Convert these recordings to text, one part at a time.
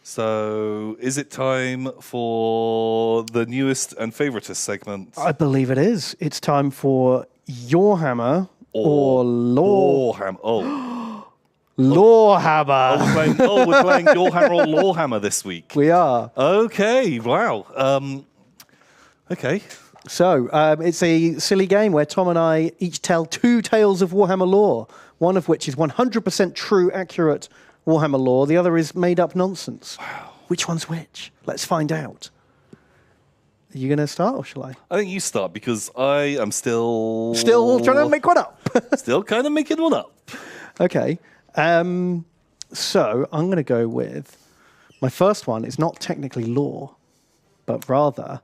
So, is it time for the newest and favoritist segment? I believe it is. It's time for Yourhammer or Lorehammer. Oh. Lorehammer. We're playing Yourhammer or Lorehammer this week. We are. Okay, wow. Okay. So, it's a silly game where Tom and I each tell 2 tales of Warhammer lore, one of which is 100% true, accurate Warhammer lore. The other is made-up nonsense. Wow. Which one's which? Let's find out. Are you going to start, or shall I? I think you start, because I am still Still trying to make one up. still kind of making one up. Okay. So, I'm going to go with... My first one is not technically lore, but rather...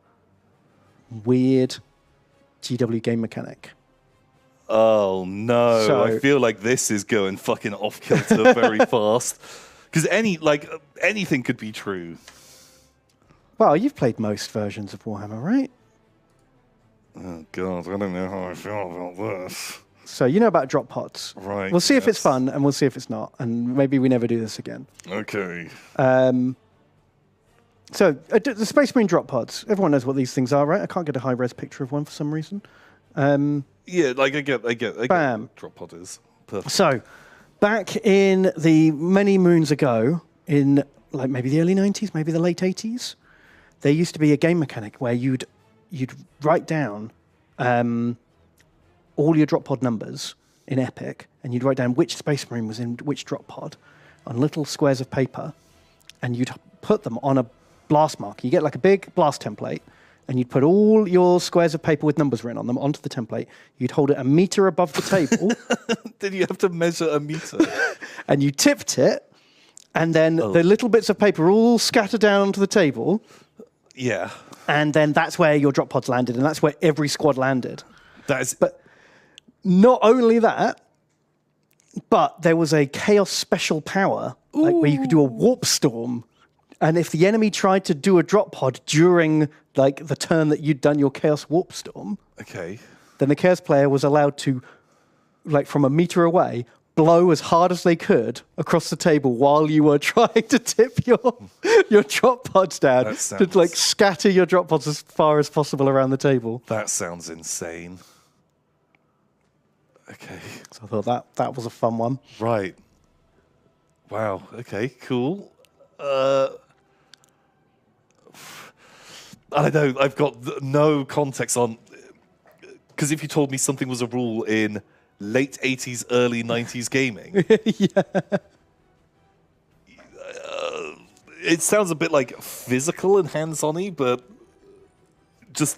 weird GW game mechanic. Oh no! So, I feel like this is going fucking off kilter very fast. Because anything could be true. Well, you've played most versions of Warhammer, right? Oh god, I don't know how I feel about this. So you know about drop pods, Right? We'll see if it's fun, and we'll see if it's not, and maybe we never do this again. Okay. So the Space Marine drop pods. Everyone knows what these things are, right? I can't get a high-res picture of one for some reason. Yeah, like I get Bam. what drop pod is. Perfect. So, back in the many moons ago, in like maybe the early 90s, maybe the late 80s, there used to be a game mechanic where you'd write down all your drop pod numbers in Epic, and you'd write down which Space Marine was in which drop pod on little squares of paper, and you'd put them on a blast marker. You get like a big blast template, and you'd put all your squares of paper with numbers written on them onto the template. You'd hold it a meter above the table. Did you have to measure a meter? And you tipped it, and then the little bits of paper all scatter down onto the table. Yeah. And then that's where your drop pods landed, and that's where every squad landed. But not only that, but there was a Chaos special power, like where you could do a warp storm. And if the enemy tried to do a drop pod during like the turn that you'd done your Chaos Warp Storm, okay, then the Chaos player was allowed to, like from a meter away, blow as hard as they could across the table while you were trying to tip your drop pods down to like scatter your drop pods as far as possible around the table. That sounds insane. Okay. So I thought that was a fun one. Right. Wow. Okay, cool. I don't know. I've got no context on... Because if you told me something was a rule in late 80s, early 90s gaming... Yeah. It sounds a bit like physical and hands-on-y, but just...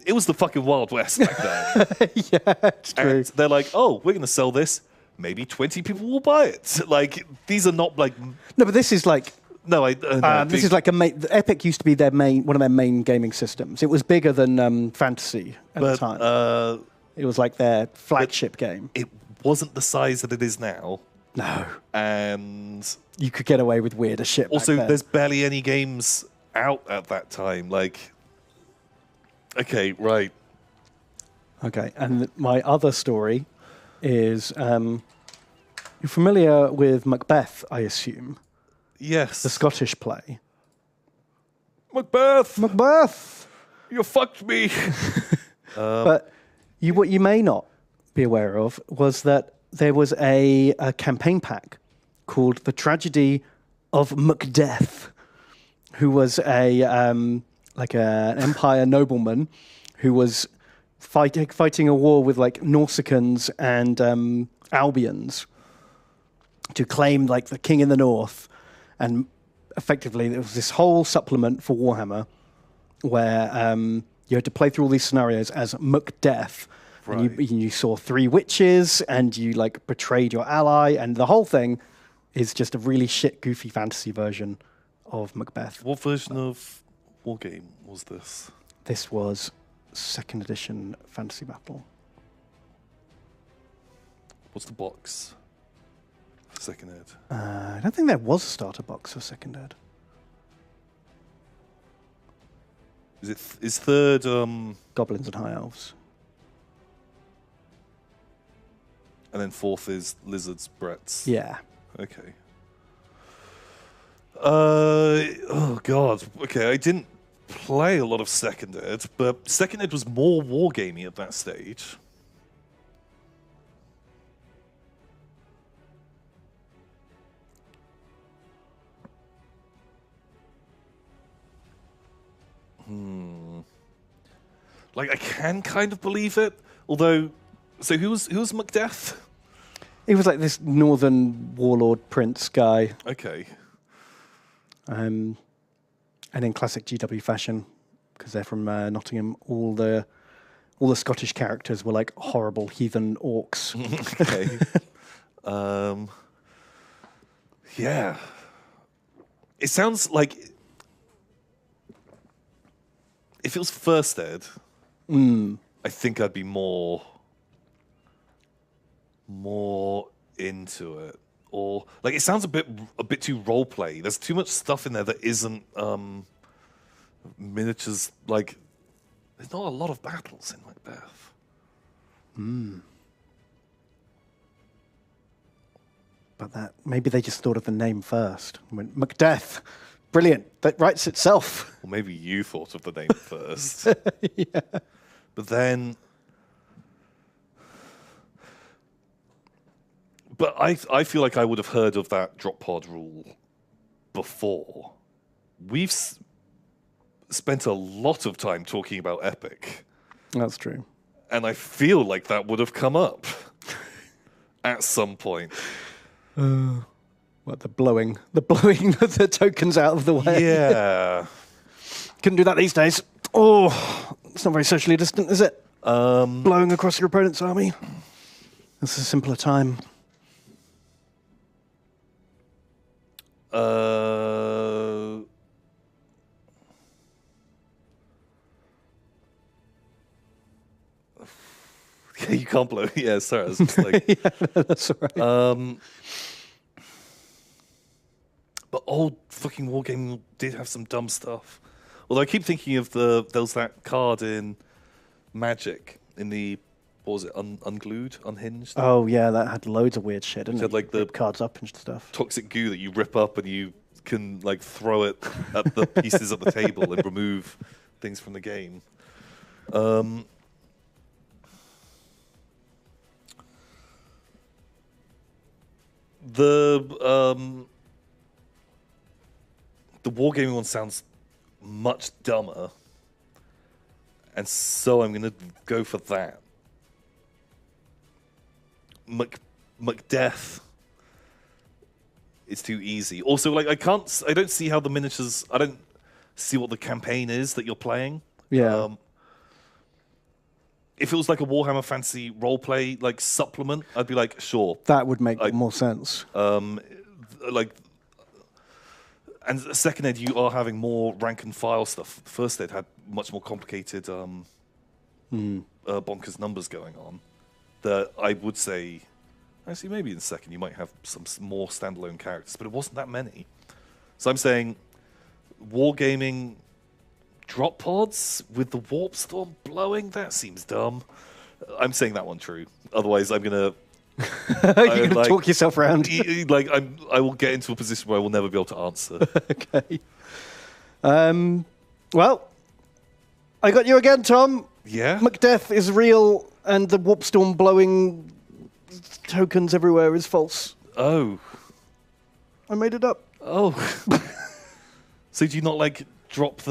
It was the fucking Wild West back then. Yeah, it's true. And they're like, oh, we're going to sell this. Maybe 20 people will buy it. Like, these are not like... No, but this is like... No, this is like Epic used to be their one of their main gaming systems. It was bigger than Fantasy at the time. It was like their flagship game. It wasn't the size that it is now. No. And... You could get away with weirder shit Also, back then. there's barely any games out at that time. Like... Okay, right. Okay, and my other story is... you're familiar with Macbeth, I assume? Yes. The Scottish play. Macbeth! Macbeth! You fucked me! But what you may not be aware of was that there was a campaign pack called The Tragedy of Macdeath, who was an empire nobleman who was fighting a war with like Norsicans and Albions to claim like the king in the north. And effectively, there was this whole supplement for Warhammer where you had to play through all these scenarios as Macbeth. Right. And you saw 3 witches, and you like betrayed your ally, and the whole thing is just a really shit, goofy fantasy version of Macbeth. What version of Wargame was this? This was 2nd edition Fantasy Battle. What's the box? Second ed. I don't think there was a starter box for 2nd ed. Is third Goblins and High Elves? And then 4th is Lizards, Bretts. Yeah. Okay. Oh god. Okay, I didn't play a lot of Second Ed, but Second Ed was more wargaming at that stage. Like I can kind of believe it, although. So who's Macbeth? He was like this northern warlord prince guy. Okay. And in classic GW fashion, because they're from Nottingham, all the Scottish characters were like horrible heathen orcs. Okay. Yeah. It sounds like if it was First Ed, I think I'd be more into it. Or like it sounds a bit too role play. There's too much stuff in there that isn't miniatures. Like there's not a lot of battles in Macbeth. But that maybe they just thought of the name first. Went MacDeath, brilliant. That writes itself. Or maybe you thought of the name first. Yeah. But then. But I feel like I would have heard of that drop pod rule before. We've spent a lot of time talking about Epic. That's true. And I feel like that would have come up at some point. What, the blowing the tokens out of the way? Yeah. Couldn't do that these days. Oh, it's not very socially distant, is it? Blowing across your opponent's army. It's a simpler time. You can't blow. Yeah, sorry. I was just like, Yeah, no, that's all right. But old fucking wargaming did have some dumb stuff. Although I keep thinking of there was that card in Magic in the, what was it, unglued, unhinged? Oh yeah, that had loads of weird shit, didn't it? Had, like, the rip cards up and stuff. Toxic goo that you rip up and you can like throw it at the pieces at the table and remove things from the game. The wargaming one sounds much dumber, and so I'm going to go for that. Macbeth is too easy. Also, like I don't see how the miniatures. I don't see what the campaign is that you're playing. Yeah. If it was like a Warhammer Fantasy roleplay like supplement, I'd be like, sure. That would make more sense. Like, and Second Ed, you are having more rank and file stuff. First Ed had much more complicated bonkers numbers going on. That I would say, actually, maybe in Second you might have some more standalone characters, but it wasn't that many. So I'm saying, wargaming. Drop pods with the warp storm blowing? That seems dumb. I'm saying that one true. Otherwise, I'm gonna. You're gonna talk yourself around. Like I will get into a position where I will never be able to answer. Okay. Well, I got you again, Tom. Yeah. Macbeth is real, and the warp storm blowing tokens everywhere is false. Oh. I made it up. Oh. So do you not like drop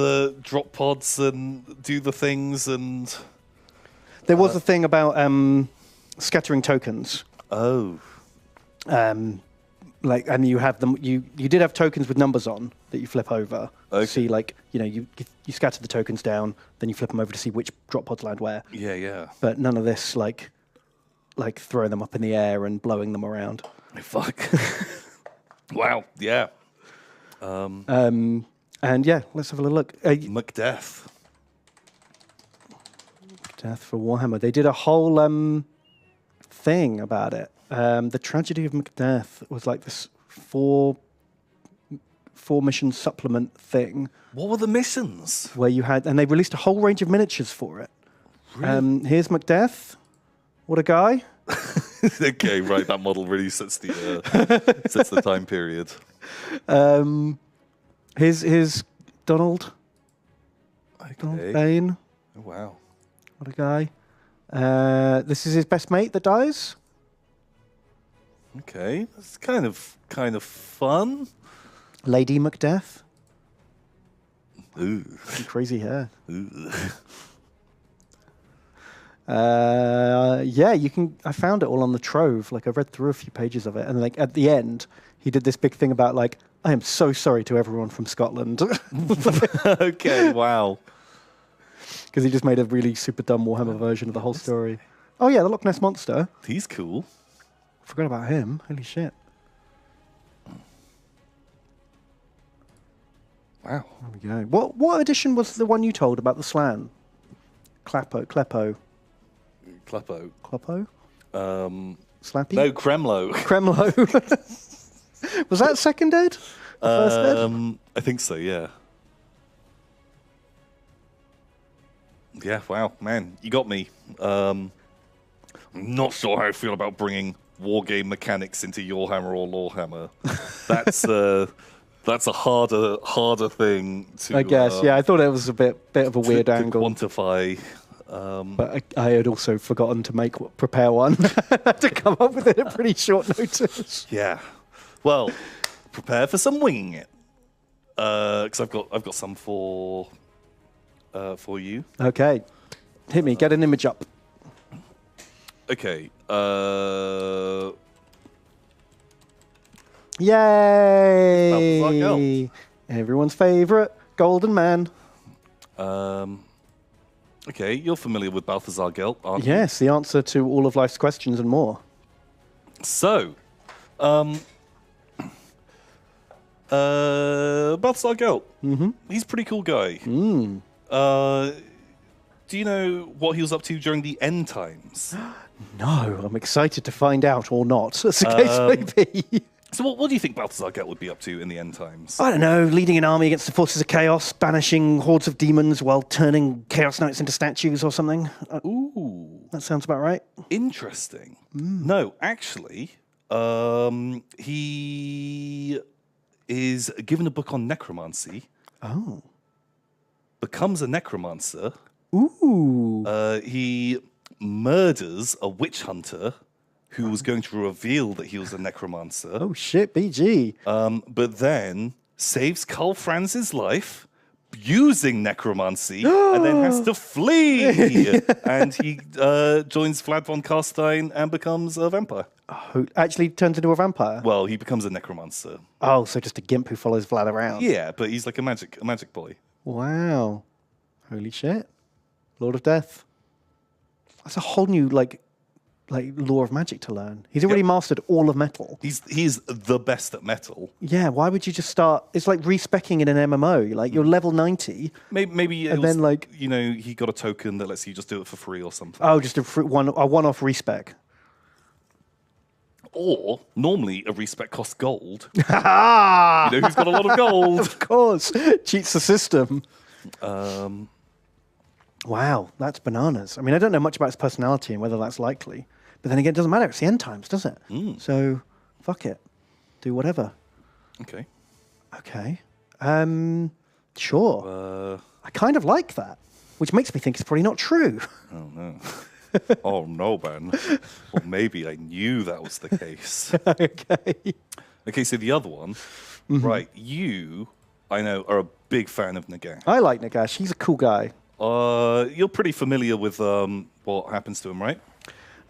pods and do the things and? There was a thing about scattering tokens. Oh. Like, and you have them. You did have tokens with numbers on that you flip over. Okay. See, like, you scatter the tokens down, then you flip them over to see which drop pods land where. Yeah, yeah. But none of this like throwing them up in the air and blowing them around. Oh, fuck. Wow. Yeah. And yeah, let's have a little look. Macbeth. Death for Warhammer. They did a whole thing about it. The Tragedy of Macbeth was like this four mission supplement thing. What were the missions? Where you had, and they released a whole range of miniatures for it. Really? Here's Macbeth. What a guy. Okay, right. That model really sets the time period. Here's Donald. Donald Okay. Bain. Oh, wow. What a guy. This is his best mate that dies. Okay. That's kind of fun. Lady Macbeth. Ooh. Crazy hair. Ooh. Yeah, you can. I found it all on the Trove. Like I read through a few pages of it, and like at the end, he did this big thing about like, I am so sorry to everyone from Scotland, Okay. Wow. because he just made a really super dumb Warhammer version of the whole story. Oh yeah, the Loch Ness monster. He's cool. Forgot about him. Holy shit. Wow. There we go. What edition was the one you told about the Slan? Kleppo. Kleppo. Slappy? No, Kremlo. Kremlo. Was that second ed? First ed? I think so, yeah. Yeah, wow, man, you got me. I'm not sure how I feel about bringing wargame mechanics into Yourhammer or Lorehammer. That's a harder thing to. I guess, yeah. I thought it was a bit of a weird to angle. quantify. But I had also forgotten to prepare one to come up with it at pretty short notice. Yeah, well, prepare for some winging it, because I've got some for you. Okay, hit me. Get an image up. Okay. Yay! Balthazar Gelt. Everyone's favorite golden man. Okay, you're familiar with Balthasar Gelt, aren't you? Yes, the answer to all of life's questions and more. So, Balthasar Gelt. He's a pretty cool guy. Do you know what he was up to during the end times? No, I'm excited to find out or not, as the case may be. So what do you think Balthasar Gelt would be up to in the end times? I don't know, leading an army against the forces of chaos, banishing hordes of demons while turning Chaos Knights into statues or something. Ooh. That sounds about right. Interesting. No, actually, he is given a book on necromancy. Oh. Becomes a necromancer. Ooh. He murders a witch hunter who was going to reveal that he was a necromancer. Oh shit, BG. But then saves Karl Franz's life using necromancy and then has to flee. And he joins Vlad von Carstein and becomes a vampire. Oh, actually turns into a vampire? Well, he becomes a necromancer. Oh, so just a gimp who follows Vlad around. Yeah, but he's like a magic boy. Wow. Holy shit. Lord of Death. That's a whole new, like lore of magic to learn. He's already mastered all of metal. He's the best at metal. Yeah, why would you just start? It's like respecing in an MMO. Like you're level 90. Maybe And then, like- you know, he got a token that lets you just do it for free or something. Oh, just a one-off respec. Or normally a respec costs gold. Ah, You know who's got a lot of gold? of course, cheats the system. Wow, that's bananas. I mean, I don't know much about his personality and whether that's likely. But then again, it doesn't matter. It's the end times, does it? So, fuck it. Do whatever. Okay. Okay. Sure. I kind of like that, which makes me think it's probably not true. Oh no. Oh no, Ben. Well, maybe I knew that was the case. Okay. Okay, so the other one, right? You, I know, are a big fan of Nagash. I like Nagash. He's a cool guy. You're pretty familiar with what happens to him, right?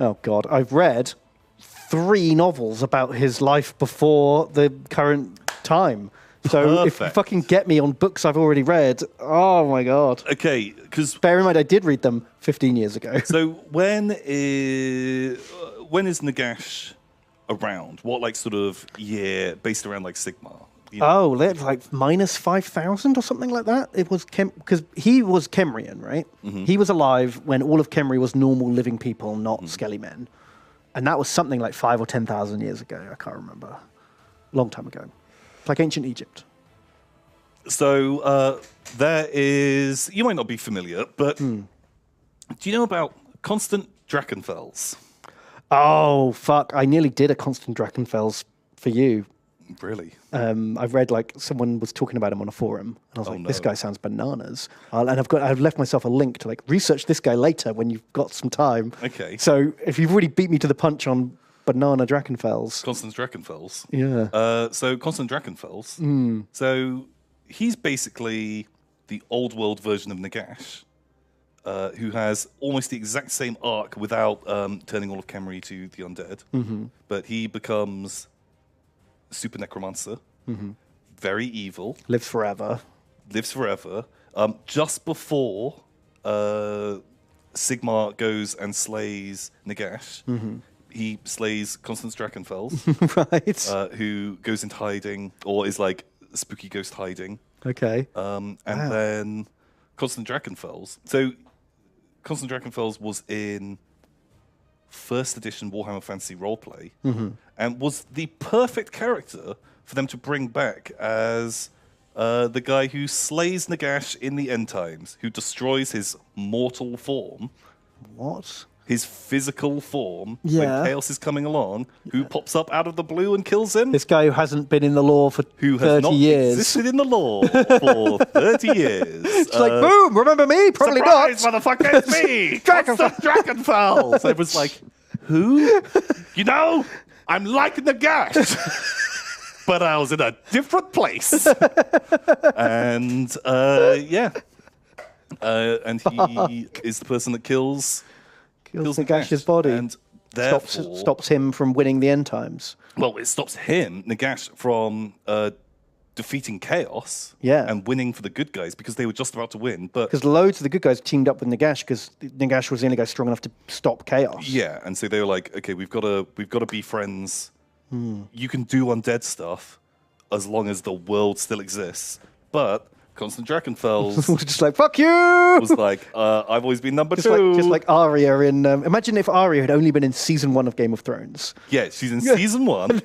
Oh, God. I've read 3 novels about his life before the current time. So if you Perfect. fucking get me on books I've already read, oh, my God. Okay, because Bear in mind, I did read them 15 years ago. so when is Nagash around? What like sort of year based around like Sigma? You know? Oh, that's like minus 5,000 or something like that. It was because he was Kemrian, right? He was alive when all of Kemri was normal living people, not skelly men, and that was something like 5,000 or 10,000 years ago. I can't remember. Long time ago, it's like ancient Egypt. So there is. You might not be familiar, but do you know about constant Drachenfels? Oh fuck! I nearly did a Constant Drachenfels for you. Really? I've read like someone was talking about him on a forum, and I was like, "This no. guy sounds bananas." And I've left myself a link to like research this guy later when you've got some time. Okay. So if you've already beat me to the punch on Banana Drakenfels, Constance Drakenfels. yeah. So Constance Drakenfels. So he's basically the old world version of Nagash, who has almost the exact same arc without turning all of Khemri to the undead. But he becomes super necromancer, very evil, Lives forever. lives forever. Just before Sigmar goes and slays Nagash, he slays Constance Drakenfels, Right. who goes into hiding, or is like spooky ghost hiding. Okay. And then Constance Drakenfels. So Constance Drakenfels was in first edition Warhammer Fantasy Roleplay, and was the perfect character for them to bring back as the guy who slays Nagash in the end times, who destroys his mortal form, What? his physical form, Yeah. when Chaos is coming along, who pops up out of the blue and kills him. This guy who hasn't been in the law for Who has 30 not years. existed in the law for 30 years. It's like, boom, remember me? Probably Surprise, not. motherfucker, it's me! Drakenfels! I was like, who? You know, I'm like Nagash, but I was in a different place. And, yeah. And he is the person that kills Nagash's body. And therefore, stops him from winning the end times. well, it stops him, Nagash, from defeating Chaos Yeah. and winning for the good guys because they were just about to win. But Because loads of the good guys teamed up with Nagash because Nagash was the only guy strong enough to stop Chaos. yeah, and so they were like, okay, we've got to be friends. You can do undead stuff as long as the world still exists. But Constance Drakenfels was just like, fuck you! was like, I've always been number two. Just like Arya in... imagine if Arya had only been in season 1 of Game of Thrones. yeah, she's in season 1, And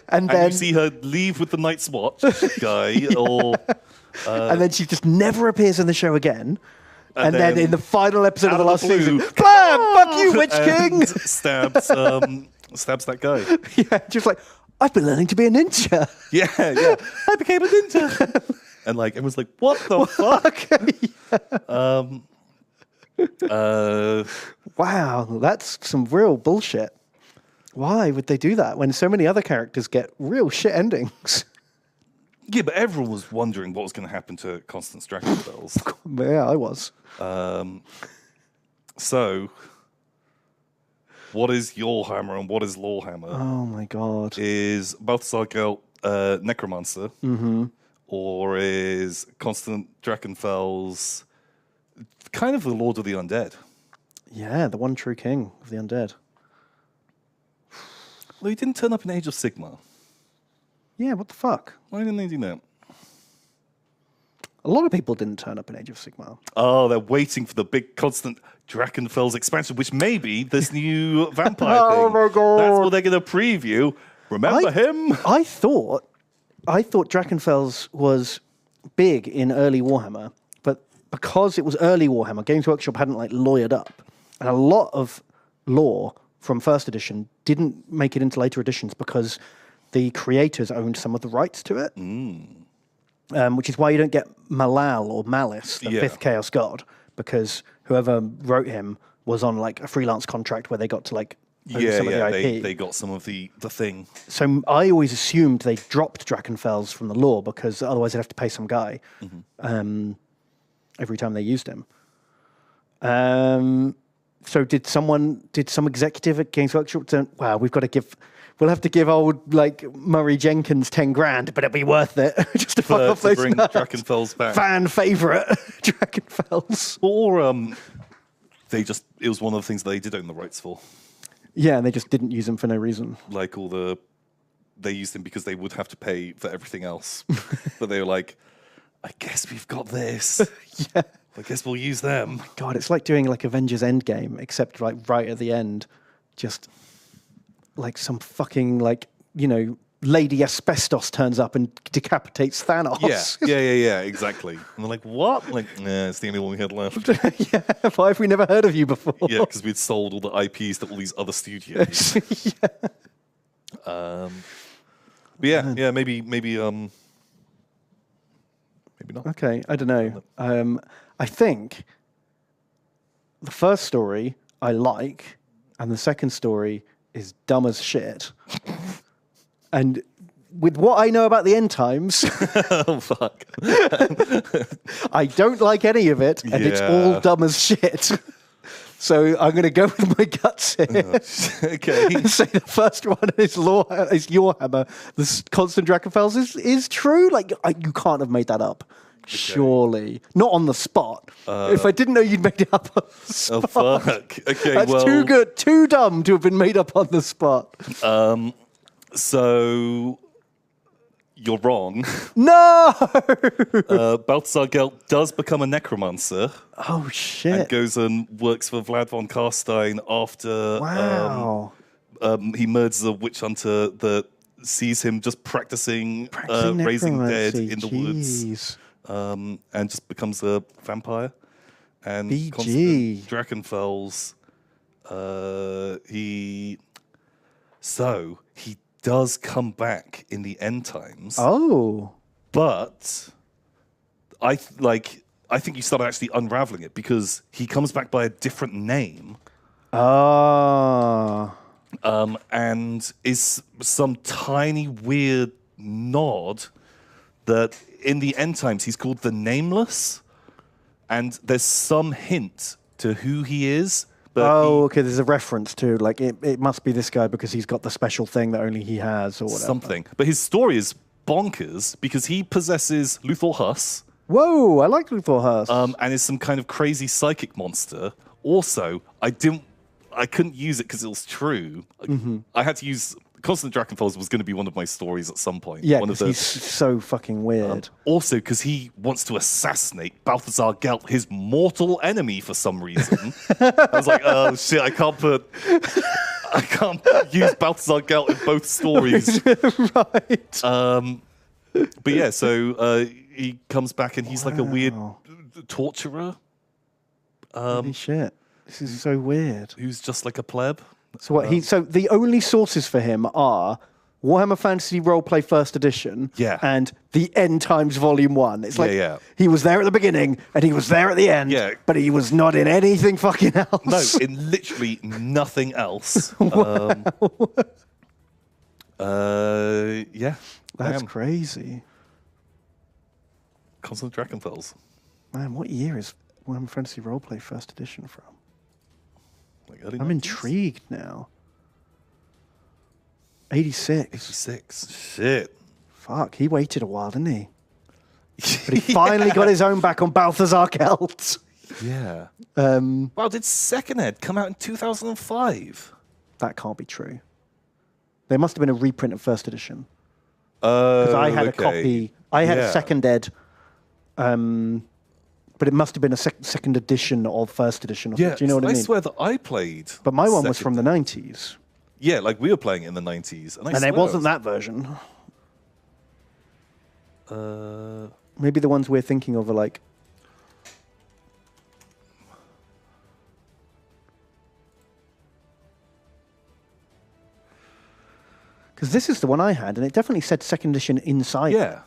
and then, you see her leave with the Night's Watch guy, or and then she just never appears in the show again. And then then in the final episode of out the of last the blue, season, bam! Fuck you, Witch and King! stabs that guy. Yeah, just like, I've been learning to be a ninja. Yeah, yeah. I became a ninja. And like, everyone's like, what the fuck? Wow, that's some real bullshit. Why would they do that when so many other characters get real shit endings? Yeah, but everyone was wondering what was going to happen to Constance Drakenfels. Yeah, I was. So, what is Yourhammer and what is Lorehammer? Oh my god. Is Balthasar Gelt Necromancer? Or is Constance Drakenfels kind of the Lord of the Undead? Yeah, the one true king of the undead. Well, he didn't turn up in Age of Sigmar. Yeah, what the fuck? Why didn't they do that? A lot of people didn't turn up in Age of Sigmar. Oh, they're waiting for the big Constant Drakenfels expansion, which may be this new vampire Oh thing. my God. That's what they're going to preview. Remember him? I thought Drakenfels was big in early Warhammer, but because it was early Warhammer, Games Workshop hadn't like lawyered up, and a lot of lore from first edition didn't make it into later editions because the creators owned some of the rights to it. Which is why you don't get Malal or Malice, the fifth Chaos God, because whoever wrote him was on like a freelance contract where they got to like own some of the IP. They got some of the thing. So I always assumed they dropped Drakenfels from the lore because otherwise they'd have to pay some guy every time they used him. So did some executive at Games Workshop say, wow, we'll have to give old like Murray Jenkins 10 grand, but it'll be worth it just to fuck off those bring nuts. Drakenfels back. Fan favorite Drakenfels. Or it was one of the things they did own the rights for. Yeah, and they just didn't use him for no reason. Like they used him because they would have to pay for everything else. But they were like, I guess we've got this. Yeah. I guess we'll use them. God, it's like doing like Avengers Endgame, except like right at the end, just like some fucking like, Lady Asbestos turns up and decapitates Thanos. Yeah, exactly. And they're like, what? Like, nah, it's the only one we had left. Yeah, why have we never heard of you before? Yeah, because we'd sold all the IPs to all these other studios. But yeah, maybe maybe not. Okay, I don't know. I think the first story I like, and the second story is dumb as shit. And with what I know about the end times, Oh fuck. I don't like any of it, and it's all dumb as shit. So I'm going to go with my guts here. Okay. And say the first one is Yourhammer. The constant Drakenfels is true. Like you can't have made that up. Surely. Not on the spot. If I didn't know you'd made it up on the spot. Oh, fuck. Okay, That's too good, too dumb to have been made up on the spot. So, you're wrong. No! Balthasar Gelt does become a necromancer. Oh, shit. And goes and works for Vlad von Carstein after Wow. He murders a witch hunter that sees him just practicing raising dead in the woods. And just becomes a vampire. And BG. Drakenfels, he does come back in the end times. Oh. But I think you start actually unraveling it because he comes back by a different name. Ah. And is some tiny weird nod that in the end times he's called the Nameless, and there's some hint to who he is. But okay, there's a reference to, like, it must be this guy because he's got the special thing that only he has or whatever. Something. But his story is bonkers because he possesses Luthor Huss. Whoa, I like Luthor Huss. And is some kind of crazy psychic monster. Also, I couldn't use it because it was true. I had to use Constant Drakenfels was going to be one of my stories at some point. Yeah, because he's so fucking weird. Also, because he wants to assassinate Balthasar Gelt, his mortal enemy, for some reason. I was like, oh shit, I can't use Balthasar Gelt in both stories. Right. But yeah, so he comes back and he's like a weird torturer. Holy shit. This is so weird. Who's just like a pleb. So so the only sources for him are Warhammer Fantasy Roleplay First Edition and the End Times Volume 1. It's like he was there at the beginning and he was there at the end, but he was not in anything fucking else. No, in literally nothing else. Yeah. That's crazy. Constant Drakenfels. Man, what year is Warhammer Fantasy Roleplay First Edition from? Like early I'm 90s? intrigued now. 86. 86. Shit. Fuck, he waited a while, didn't he? But he finally got his own back on Balthasar Gelt. Yeah. Wow, did Second Ed come out in 2005? That can't be true. There must have been a reprint of First Edition. Because I had a copy. I had a Second Ed, but it must have been a second edition of First Edition. Or do you know what I mean? I swear that I played. But my one was from the 90s. Yeah, like we were playing it in the 90s. And it wasn't that version. Maybe the ones we're thinking of are like... Because this is the one I had, and it definitely said second edition inside. Yeah.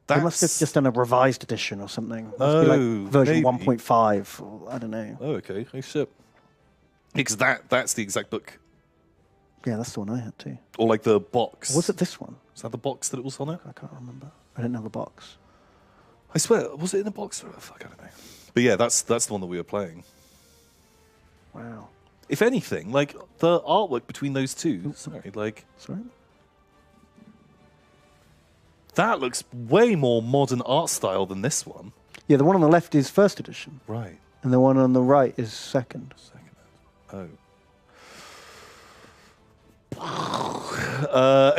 They must have just done a revised edition or something. Must be like version 1.5. Or, I don't know. Oh, okay. Oh, shit. Because that's the exact book. Yeah, that's the one I had too. Or like the box. Or was it this one? Is that the box that it was on it? I can't remember. I didn't have a box. I swear, was it in a box? Fuck, I don't know. But yeah, that's the one that we were playing. Wow. If anything, like the artwork between those two, sorry. That looks way more modern art style than this one. Yeah, the one on the left is first edition. Right. And the one on the right is second. Oh.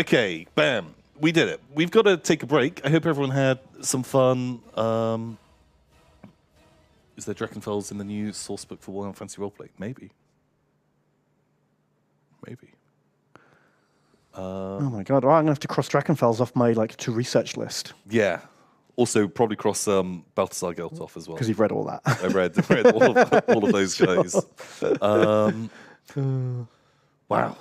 Okay, bam. We did it. We've got to take a break. I hope everyone had some fun. Is there Drakenfels in the new source book for Warhammer Fantasy Roleplay? Maybe. Oh my god! Well, I'm gonna have to cross Drakenfels off my to research list. Yeah. Also, probably cross Balthasar Gelt off as well. Because you've read all that. I read all of those guys. Wow.